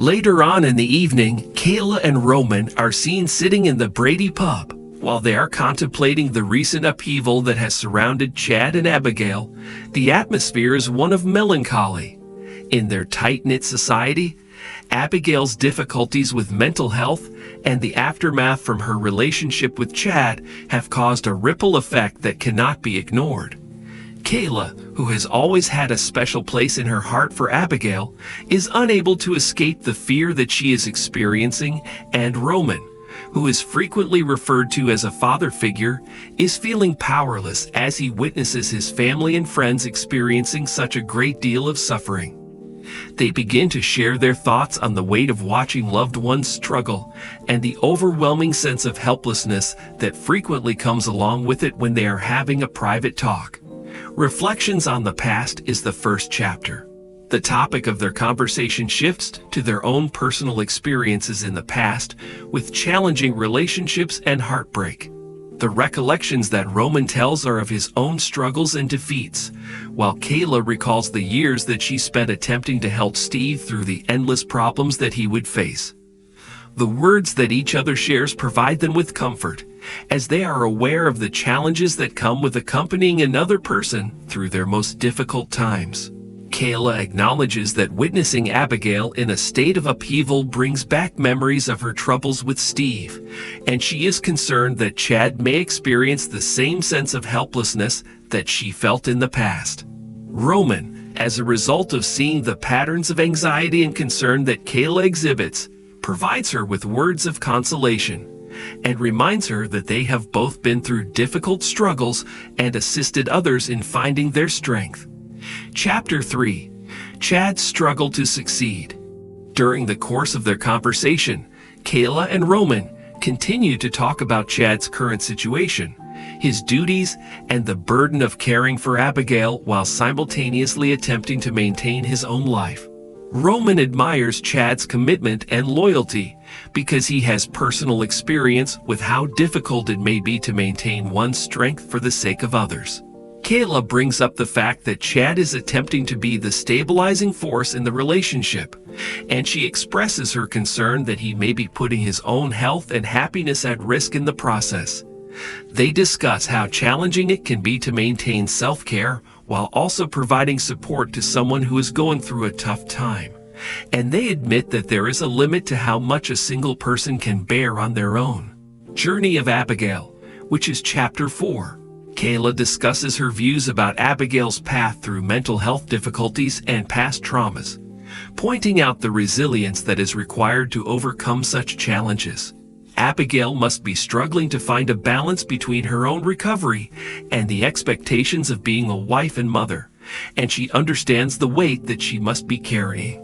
Later on in the evening, Kayla and Roman are seen sitting in the Brady pub. While they are contemplating the recent upheaval that has surrounded Chad and Abigail, the atmosphere is one of melancholy. In their tight-knit society, Abigail's difficulties with mental health and the aftermath from her relationship with Chad have caused a ripple effect that cannot be ignored. Kayla, who has always had a special place in her heart for Abigail, is unable to escape the fear that she is experiencing, and Roman, who is frequently referred to as a father figure, is feeling powerless as he witnesses his family and friends experiencing such a great deal of suffering. They begin to share their thoughts on the weight of watching loved ones struggle and the overwhelming sense of helplessness that frequently comes along with it when they are having a private talk. Reflections on the Past is the first chapter. The topic of their conversation shifts to their own personal experiences in the past with challenging relationships and heartbreak. The recollections that Roman tells are of his own struggles and defeats, while Kayla recalls the years that she spent attempting to help Steve through the endless problems that he would face. The words that each other shares provide them with comfort, as they are aware of the challenges that come with accompanying another person through their most difficult times. Kayla acknowledges that witnessing Abigail in a state of upheaval brings back memories of her troubles with Steve, and she is concerned that Chad may experience the same sense of helplessness that she felt in the past. Roman, as a result of seeing the patterns of anxiety and concern that Kayla exhibits, provides her with words of consolation and reminds her that they have both been through difficult struggles and assisted others in finding their strength. Chapter 3. Chad's Struggle to Succeed. During the course of their conversation, Kayla and Roman continue to talk about Chad's current situation, his duties, and the burden of caring for Abigail while simultaneously attempting to maintain his own life. Roman admires Chad's commitment and loyalty because he has personal experience with how difficult it may be to maintain one's strength for the sake of others. Kayla brings up the fact that Chad is attempting to be the stabilizing force in the relationship, and she expresses her concern that he may be putting his own health and happiness at risk in the process. They discuss how challenging it can be to maintain self-care while also providing support to someone who is going through a tough time, and they admit that there is a limit to how much a single person can bear on their own. Journey of Abigail, which is Chapter 4. Kayla discusses her views about Abigail's path through mental health difficulties and past traumas, pointing out the resilience that is required to overcome such challenges. Abigail must be struggling to find a balance between her own recovery and the expectations of being a wife and mother, and she understands the weight that she must be carrying.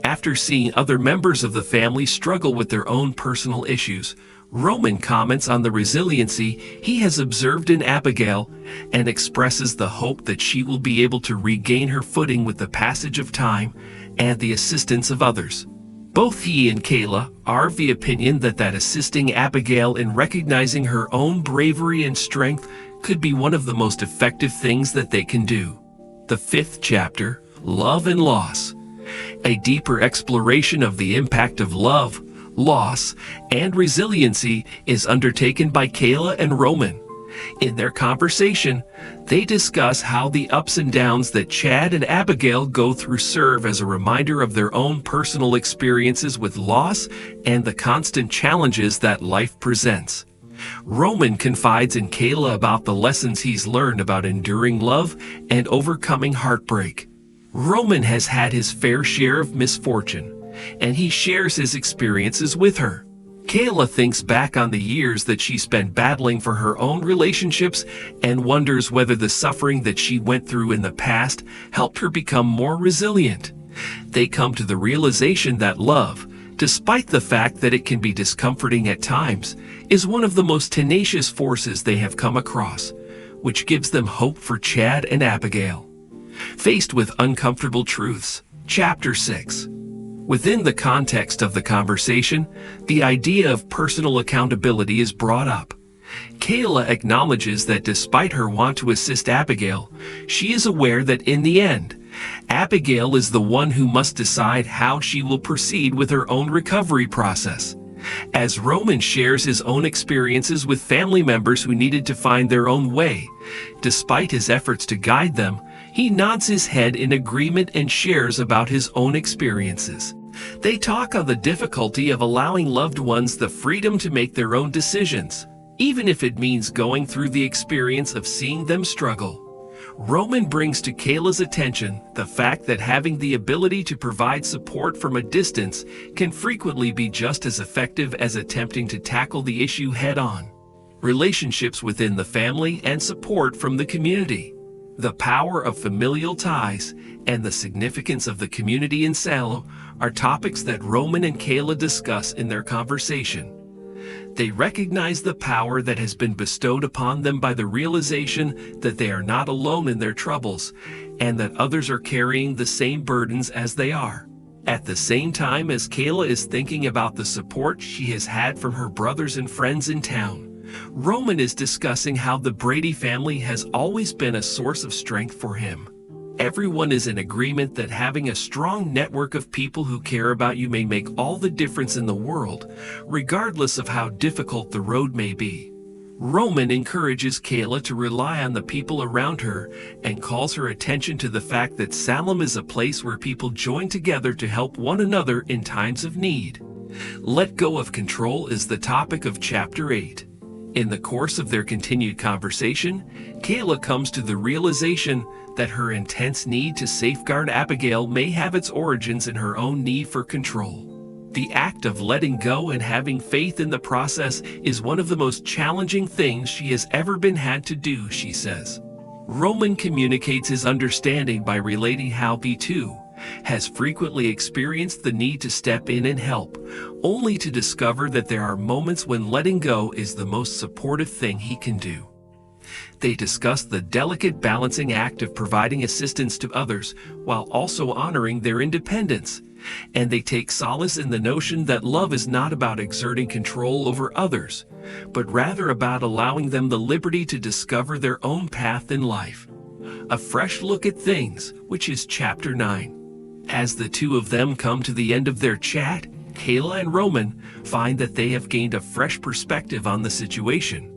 After seeing other members of the family struggle with their own personal issues, Roman comments on the resiliency he has observed in Abigail and expresses the hope that she will be able to regain her footing with the passage of time and the assistance of others. Both he and Kayla are of the opinion that assisting Abigail in recognizing her own bravery and strength could be one of the most effective things that they can do. The 5th chapter, Love and Loss. A deeper exploration of the impact of love, loss, and resiliency is undertaken by Kayla and Roman. In their conversation, they discuss how the ups and downs that Chad and Abigail go through serve as a reminder of their own personal experiences with loss and the constant challenges that life presents. Roman confides in Kayla about the lessons he's learned about enduring love and overcoming heartbreak. Roman has had his fair share of misfortune, and he shares his experiences with her. Kayla thinks back on the years that she spent battling for her own relationships and wonders whether the suffering that she went through in the past helped her become more resilient. They come to the realization that love, despite the fact that it can be discomforting at times, is one of the most tenacious forces they have come across, which gives them hope for Chad and Abigail. Faced with uncomfortable truths, Chapter 6. Within the context of the conversation, the idea of personal accountability is brought up. Kayla acknowledges that despite her want to assist Abigail, she is aware that in the end, Abigail is the one who must decide how she will proceed with her own recovery process. As Roman shares his own experiences with family members who needed to find their own way, despite his efforts to guide them, he nods his head in agreement and shares about his own experiences. They talk of the difficulty of allowing loved ones the freedom to make their own decisions, even if it means going through the experience of seeing them struggle. Roman brings to Kayla's attention the fact that having the ability to provide support from a distance can frequently be just as effective as attempting to tackle the issue head-on. Relationships within the family and support from the community. The power of familial ties and the significance of the community in Salem are topics that Roman and Kayla discuss in their conversation. They recognize the power that has been bestowed upon them by the realization that they are not alone in their troubles and that others are carrying the same burdens as they are. At the same time as Kayla is thinking about the support she has had from her brothers and friends in town, Roman is discussing how the Brady family has always been a source of strength for him. Everyone is in agreement that having a strong network of people who care about you may make all the difference in the world, regardless of how difficult the road may be. Roman encourages Kayla to rely on the people around her and calls her attention to the fact that Salem is a place where people join together to help one another in times of need. Let go of control is the topic of Chapter 8. In the course of their continued conversation, Kayla comes to the realization that her intense need to safeguard Abigail may have its origins in her own need for control. The act of letting go and having faith in the process is one of the most challenging things she has ever been had to do, she says. Roman communicates his understanding by relating how he too has frequently experienced the need to step in and help, only to discover that there are moments when letting go is the most supportive thing he can do. They discuss the delicate balancing act of providing assistance to others while also honoring their independence, and they take solace in the notion that love is not about exerting control over others, but rather about allowing them the liberty to discover their own path in life. A fresh look at things, which is Chapter 9. As the two of them come to the end of their chat, Kayla and Roman find that they have gained a fresh perspective on the situation.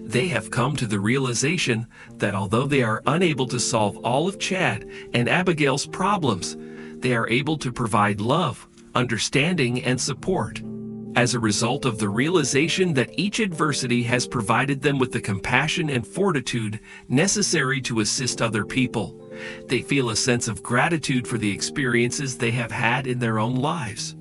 They have come to the realization that although they are unable to solve all of Chad and Abigail's problems, they are able to provide love, understanding, and support. As a result of the realization that each adversity has provided them with the compassion and fortitude necessary to assist other people, they feel a sense of gratitude for the experiences they have had in their own lives.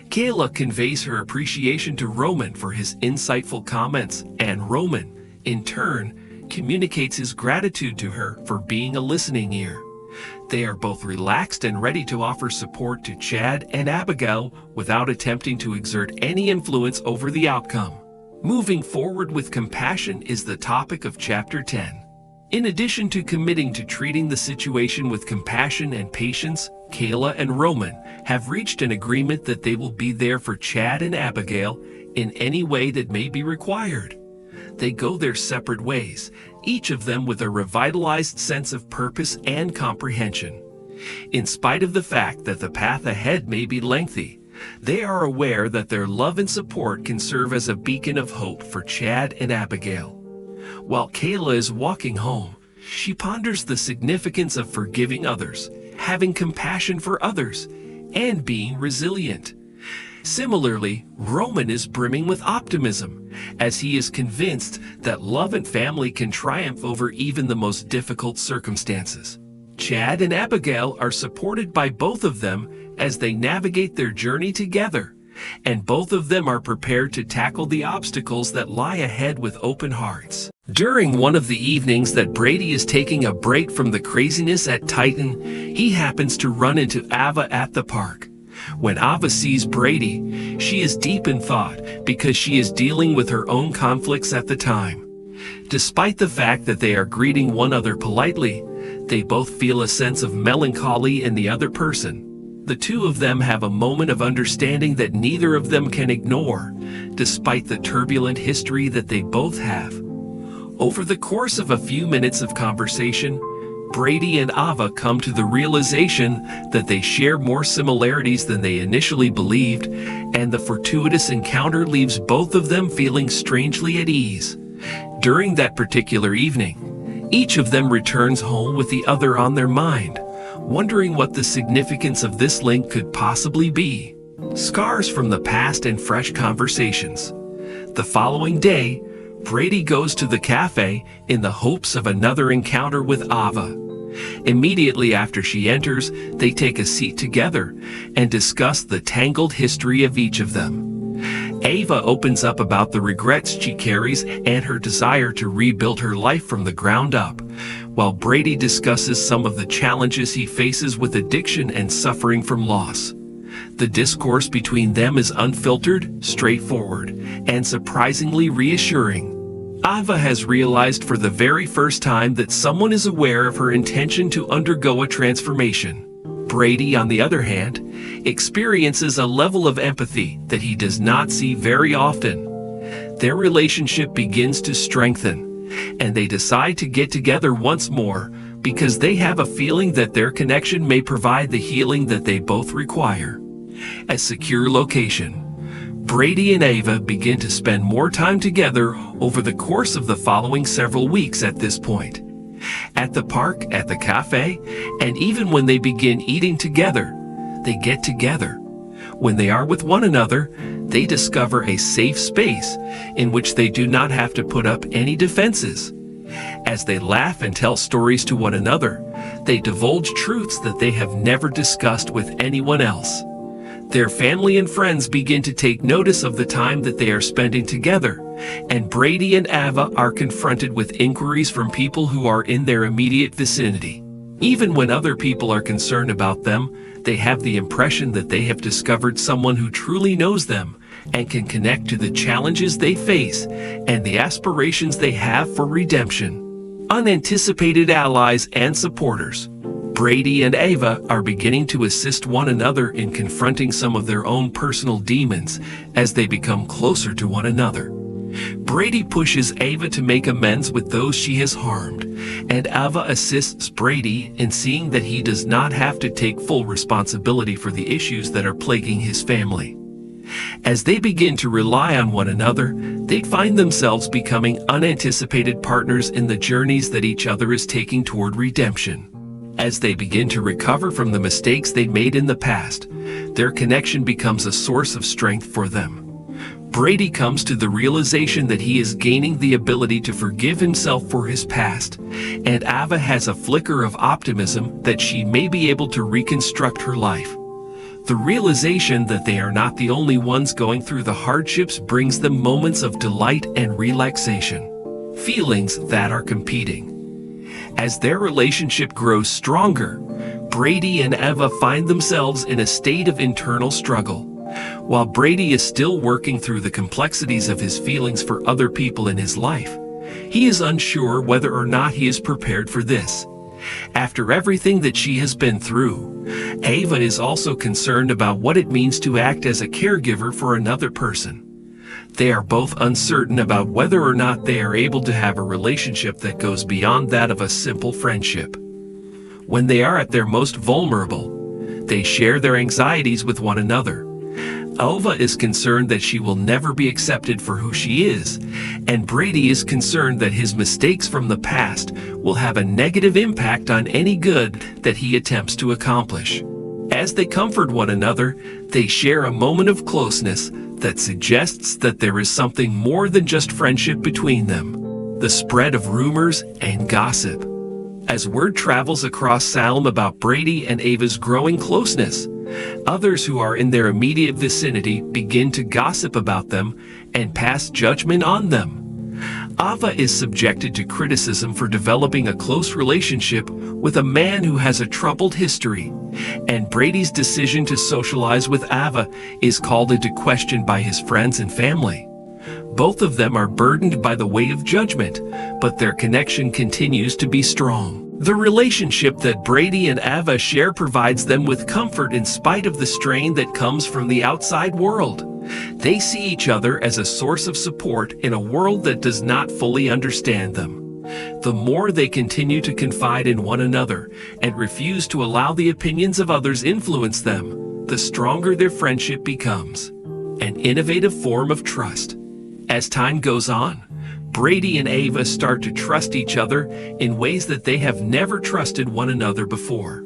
Kayla conveys her appreciation to Roman for his insightful comments, and Roman, in turn, communicates his gratitude to her for being a listening ear. They are both relaxed and ready to offer support to Chad and Abigail without attempting to exert any influence over the outcome. Moving forward with compassion is the topic of Chapter 10. In addition to committing to treating the situation with compassion and patience, Kayla and Roman have reached an agreement that they will be there for Chad and Abigail in any way that may be required. They go their separate ways, each of them with a revitalized sense of purpose and comprehension. In spite of the fact that the path ahead may be lengthy, they are aware that their love and support can serve as a beacon of hope for Chad and Abigail. While Kayla is walking home, she ponders the significance of forgiving others, having compassion for others, and being resilient. Similarly, Roman is brimming with optimism, as he is convinced that love and family can triumph over even the most difficult circumstances. Chad and Abigail are supported by both of them as they navigate their journey together, and both of them are prepared to tackle the obstacles that lie ahead with open hearts. During one of the evenings that Brady is taking a break from the craziness at Titan, he happens to run into Ava at the park. When Ava sees Brady, she is deep in thought because she is dealing with her own conflicts at the time. Despite the fact that they are greeting one another politely, they both feel a sense of melancholy in the other person. The two of them have a moment of understanding that neither of them can ignore, despite the turbulent history that they both have. Over the course of a few minutes of conversation, Brady and Ava come to the realization that they share more similarities than they initially believed, and the fortuitous encounter leaves both of them feeling strangely at ease. During that particular evening, each of them returns home with the other on their mind, wondering what the significance of this link could possibly be. Scars from the past and fresh conversations. The following day, Brady goes to the cafe in the hopes of another encounter with Ava. Immediately after she enters, they take a seat together and discuss the tangled history of each of them. Ava opens up about the regrets she carries and her desire to rebuild her life from the ground up, while Brady discusses some of the challenges he faces with addiction and suffering from loss. The discourse between them is unfiltered, straightforward, and surprisingly reassuring. Ava has realized for the very first time that someone is aware of her intention to undergo a transformation. Brady, on the other hand, experiences a level of empathy that he does not see very often. Their relationship begins to strengthen, and they decide to get together once more because they have a feeling that their connection may provide the healing that they both require. A secure location. Brady and Ava begin to spend more time together over the course of the following several weeks at this point. At the park, at the cafe, and even when they begin eating together, they get together. When they are with one another, they discover a safe space in which they do not have to put up any defenses. As they laugh and tell stories to one another, they divulge truths that they have never discussed with anyone else. Their family and friends begin to take notice of the time that they are spending together, and Brady and Ava are confronted with inquiries from people who are in their immediate vicinity. Even when other people are concerned about them, they have the impression that they have discovered someone who truly knows them and can connect to the challenges they face and the aspirations they have for redemption. Unanticipated allies and supporters. Brady and Ava are beginning to assist one another in confronting some of their own personal demons as they become closer to one another. Brady pushes Ava to make amends with those she has harmed, and Ava assists Brady in seeing that he does not have to take full responsibility for the issues that are plaguing his family. As they begin to rely on one another, they find themselves becoming unanticipated partners in the journeys that each other is taking toward redemption. As they begin to recover from the mistakes they made in the past, their connection becomes a source of strength for them. Brady comes to the realization that he is gaining the ability to forgive himself for his past, and Ava has a flicker of optimism that she may be able to reconstruct her life. The realization that they are not the only ones going through the hardships brings them moments of delight and relaxation, feelings that are competing. As their relationship grows stronger, Brady and Ava find themselves in a state of internal struggle. While Brady is still working through the complexities of his feelings for other people in his life, he is unsure whether or not he is prepared for this. After everything that she has been through, Ava is also concerned about what it means to act as a caregiver for another person. They are both uncertain about whether or not they are able to have a relationship that goes beyond that of a simple friendship. When they are at their most vulnerable, they share their anxieties with one another. Ava is concerned that she will never be accepted for who she is, and Brady is concerned that his mistakes from the past will have a negative impact on any good that he attempts to accomplish. As they comfort one another, they share a moment of closeness that suggests that there is something more than just friendship between them. The spread of rumors and gossip. As word travels across Salem about Brady and Ava's growing closeness, others who are in their immediate vicinity begin to gossip about them and pass judgment on them. Ava is subjected to criticism for developing a close relationship with a man who has a troubled history, and Brady's decision to socialize with Ava is called into question by his friends and family. Both of them are burdened by the weight of judgment, but their connection continues to be strong. The relationship that Brady and Ava share provides them with comfort in spite of the strain that comes from the outside world. They see each other as a source of support in a world that does not fully understand them. The more they continue to confide in one another and refuse to allow the opinions of others influence them, the stronger their friendship becomes. An innovative form of trust. As time goes on, Brady and Ava start to trust each other in ways that they have never trusted one another before.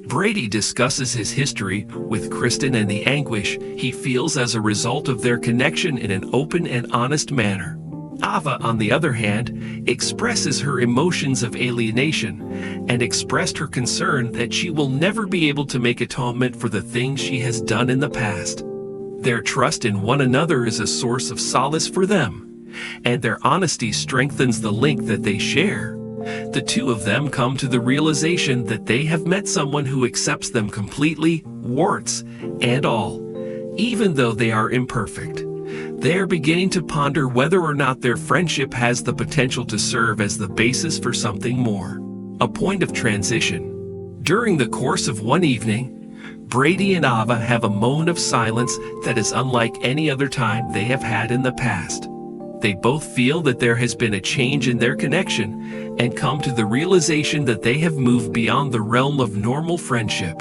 Brady discusses his history with Kristen and the anguish he feels as a result of their connection in an open and honest manner. Ava, on the other hand, expresses her emotions of alienation and expressed her concern that she will never be able to make atonement for the things she has done in the past. Their trust in one another is a source of solace for them, and their honesty strengthens the link that they share. The two of them come to the realization that they have met someone who accepts them completely, warts and all, even though they are imperfect. They are beginning to ponder whether or not their friendship has the potential to serve as the basis for something more. A point of transition. During the course of one evening, Brady and Ava have a moment of silence that is unlike any other time they have had in the past. They both feel that there has been a change in their connection and come to the realization that they have moved beyond the realm of normal friendship.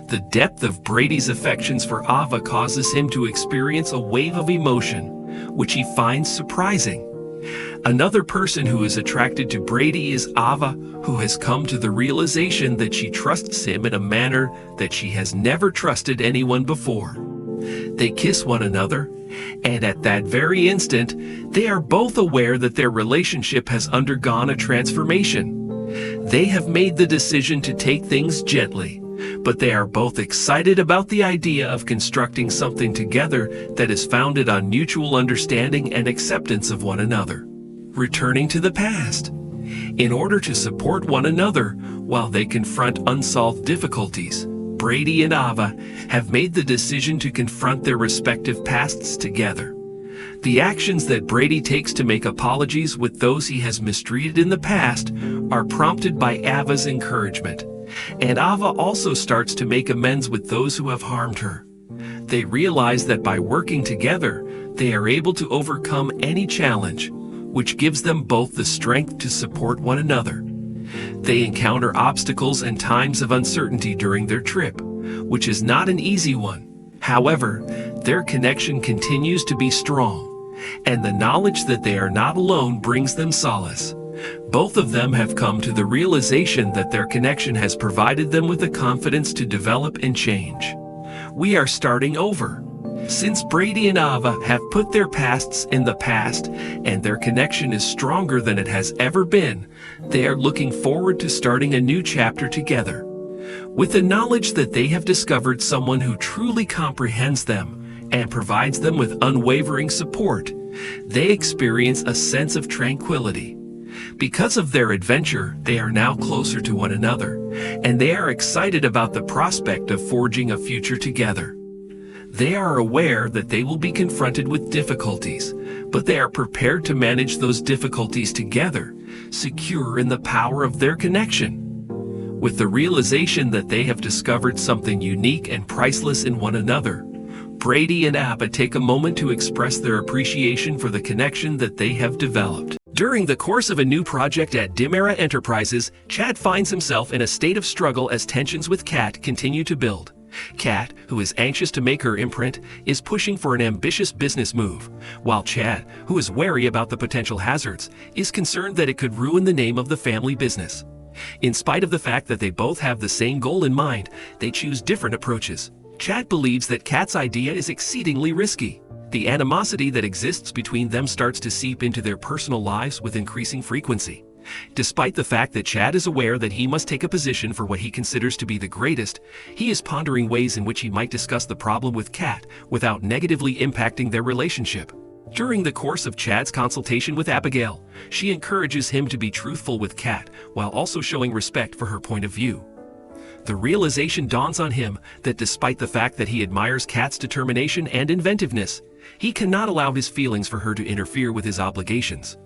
The depth of Brady's affections for Ava causes him to experience a wave of emotion, which he finds surprising. Another person who is attracted to Brady is Ava, who has come to the realization that she trusts him in a manner that she has never trusted anyone before. They kiss one another, and at that very instant, they are both aware that their relationship has undergone a transformation. They have made the decision to take things gently, but they are both excited about the idea of constructing something together that is founded on mutual understanding and acceptance of one another. Returning to the past. In order to support one another while they confront unsolved difficulties, Brady and Ava have made the decision to confront their respective pasts together. The actions that Brady takes to make apologies with those he has mistreated in the past are prompted by Ava's encouragement, and Ava also starts to make amends with those who have harmed her. They realize that by working together, they are able to overcome any challenge, which gives them both the strength to support one another. They encounter obstacles and times of uncertainty during their trip, which is not an easy one. However, their connection continues to be strong, and the knowledge that they are not alone brings them solace. Both of them have come to the realization that their connection has provided them with the confidence to develop and change. We are starting over. Since Brady and Ava have put their pasts in the past and their connection is stronger than it has ever been, they are looking forward to starting a new chapter together. With the knowledge that they have discovered someone who truly comprehends them and provides them with unwavering support, they experience a sense of tranquility. Because of their adventure, they are now closer to one another, and they are excited about the prospect of forging a future together. They are aware that they will be confronted with difficulties, but they are prepared to manage those difficulties together, secure in the power of their connection. With the realization that they have discovered something unique and priceless in one another, Brady and Ava take a moment to express their appreciation for the connection that they have developed. During the course of a new project at Dimera Enterprises, Chad finds himself in a state of struggle as tensions with Kat continue to build. Kat, who is anxious to make her imprint, is pushing for an ambitious business move, while Chad, who is wary about the potential hazards, is concerned that it could ruin the name of the family business. In spite of the fact that they both have the same goal in mind, they choose different approaches. Chad believes that Kat's idea is exceedingly risky. The animosity that exists between them starts to seep into their personal lives with increasing frequency. Despite the fact that Chad is aware that he must take a position for what he considers to be the greatest, he is pondering ways in which he might discuss the problem with Kat without negatively impacting their relationship. During the course of Chad's consultation with Abigail, she encourages him to be truthful with Kat while also showing respect for her point of view. The realization dawns on him that despite the fact that he admires Kat's determination and inventiveness, he cannot allow his feelings for her to interfere with his obligations.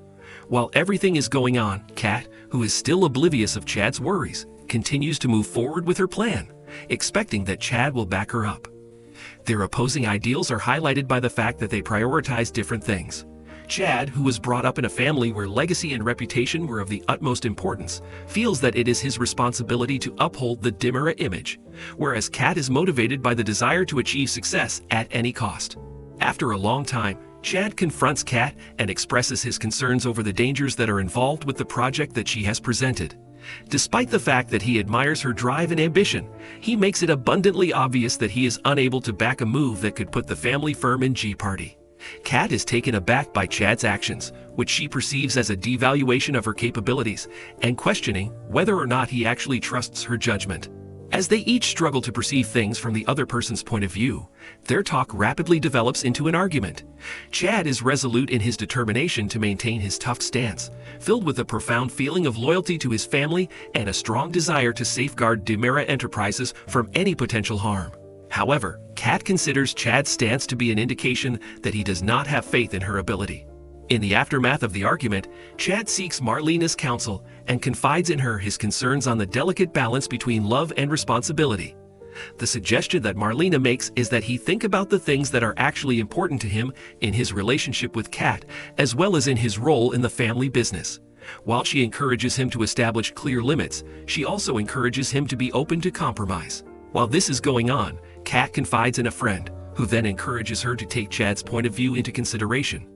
While everything is going on, Kat, who is still oblivious of Chad's worries, continues to move forward with her plan, expecting that Chad will back her up. Their opposing ideals are highlighted by the fact that they prioritize different things. Chad, who was brought up in a family where legacy and reputation were of the utmost importance, feels that it is his responsibility to uphold the DiMera image, whereas Kat is motivated by the desire to achieve success at any cost. After a long time, Chad confronts Kat and expresses his concerns over the dangers that are involved with the project that she has presented. Despite the fact that he admires her drive and ambition, he makes it abundantly obvious that he is unable to back a move that could put the family firm in jeopardy. Kat is taken aback by Chad's actions, which she perceives as a devaluation of her capabilities, and questioning whether or not he actually trusts her judgment. As they each struggle to perceive things from the other person's point of view, their talk rapidly develops into an argument. Chad is resolute in his determination to maintain his tough stance, filled with a profound feeling of loyalty to his family and a strong desire to safeguard DiMera Enterprises from any potential harm. However, Kat considers Chad's stance to be an indication that he does not have faith in her ability. In the aftermath of the argument, Chad seeks Marlena's counsel and confides in her his concerns on the delicate balance between love and responsibility. The suggestion that Marlena makes is that he think about the things that are actually important to him in his relationship with Kat, as well as in his role in the family business. While she encourages him to establish clear limits, she also encourages him to be open to compromise. While this is going on, Kat confides in a friend, who then encourages her to take Chad's point of view into consideration.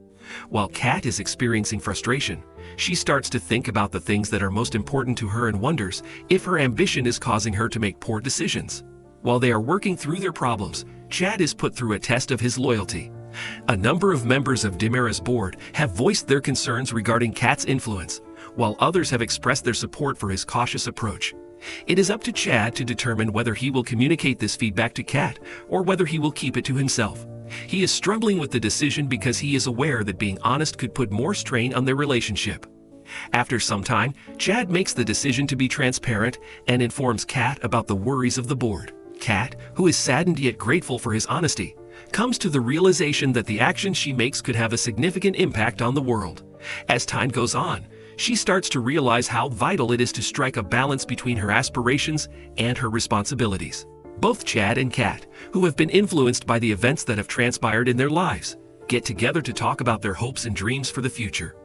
While Kat is experiencing frustration, she starts to think about the things that are most important to her and wonders if her ambition is causing her to make poor decisions. While they are working through their problems, Chad is put through a test of his loyalty. A number of members of DiMera's board have voiced their concerns regarding Kat's influence, while others have expressed their support for his cautious approach. It is up to Chad to determine whether he will communicate this feedback to Kat or whether he will keep it to himself. He is struggling with the decision because he is aware that being honest could put more strain on their relationship. After some time, Chad makes the decision to be transparent and informs Kat about the worries of the board. Kat, who is saddened yet grateful for his honesty, comes to the realization that the actions she makes could have a significant impact on the world. As time goes on, she starts to realize how vital it is to strike a balance between her aspirations and her responsibilities. Both Chad and Kat, who have been influenced by the events that have transpired in their lives, get together to talk about their hopes and dreams for the future.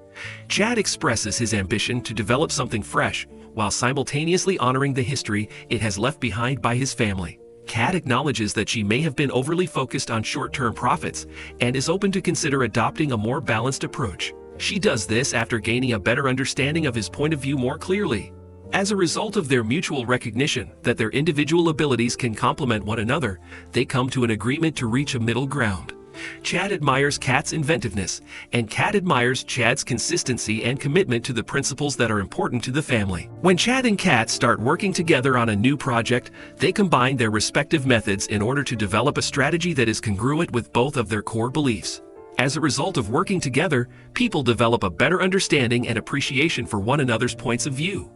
Chad expresses his ambition to develop something fresh, while simultaneously honoring the history it has left behind by his family. Kat acknowledges that she may have been overly focused on short-term profits and is open to consider adopting a more balanced approach. She does this after gaining a better understanding of his point of view more clearly. As a result of their mutual recognition that their individual abilities can complement one another, they come to an agreement to reach a middle ground. Chad admires Kat's inventiveness, and Kat admires Chad's consistency and commitment to the principles that are important to the family. When Chad and Kat start working together on a new project, they combine their respective methods in order to develop a strategy that is congruent with both of their core beliefs. As a result of working together, people develop a better understanding and appreciation for one another's points of view.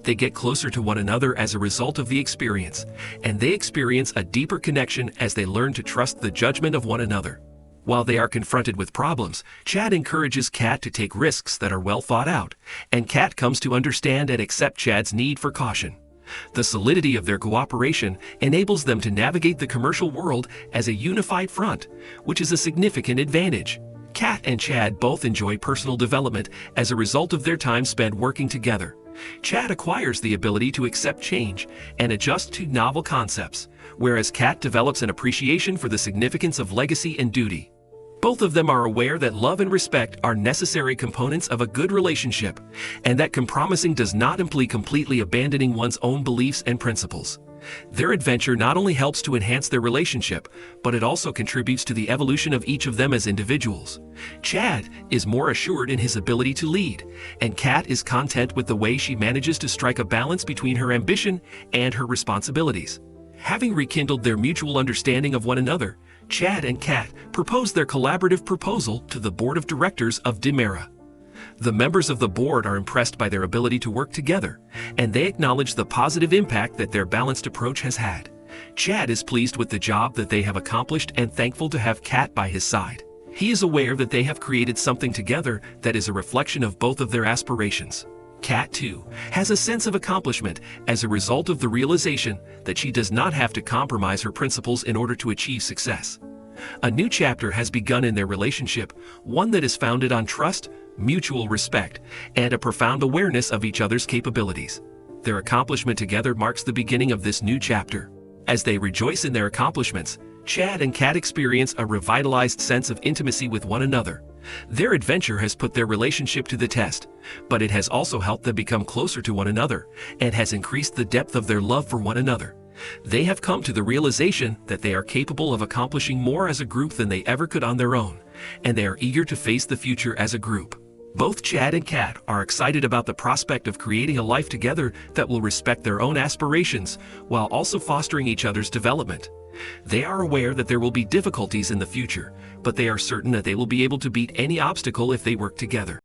They get closer to one another as a result of the experience, and they experience a deeper connection as they learn to trust the judgment of one another. While they are confronted with problems, Chad encourages Kat to take risks that are well thought out, and Kat comes to understand and accept Chad's need for caution. The solidity of their cooperation enables them to navigate the commercial world as a unified front, which is a significant advantage. Kat and Chad both enjoy personal development as a result of their time spent working together. Chad acquires the ability to accept change and adjust to novel concepts, whereas Kat develops an appreciation for the significance of legacy and duty. Both of them are aware that love and respect are necessary components of a good relationship, and that compromising does not imply completely abandoning one's own beliefs and principles. Their adventure not only helps to enhance their relationship, but it also contributes to the evolution of each of them as individuals. Chad is more assured in his ability to lead, and Kat is content with the way she manages to strike a balance between her ambition and her responsibilities. Having rekindled their mutual understanding of one another, Chad and Kat propose their collaborative proposal to the board of directors of DiMera. The members of the board are impressed by their ability to work together, and they acknowledge the positive impact that their balanced approach has had. Chad is pleased with the job that they have accomplished and thankful to have Kat by his side. He is aware that they have created something together that is a reflection of both of their aspirations. Kat, too, has a sense of accomplishment as a result of the realization that she does not have to compromise her principles in order to achieve success. A new chapter has begun in their relationship, one that is founded on trust, mutual respect, and a profound awareness of each other's capabilities. Their accomplishment together marks the beginning of this new chapter. As they rejoice in their accomplishments, Chad and Kat experience a revitalized sense of intimacy with one another. Their adventure has put their relationship to the test, but it has also helped them become closer to one another and has increased the depth of their love for one another. They have come to the realization that they are capable of accomplishing more as a group than they ever could on their own, and they are eager to face the future as a group. Both Chad and Kat are excited about the prospect of creating a life together that will respect their own aspirations while also fostering each other's development. They are aware that there will be difficulties in the future, but they are certain that they will be able to beat any obstacle if they work together.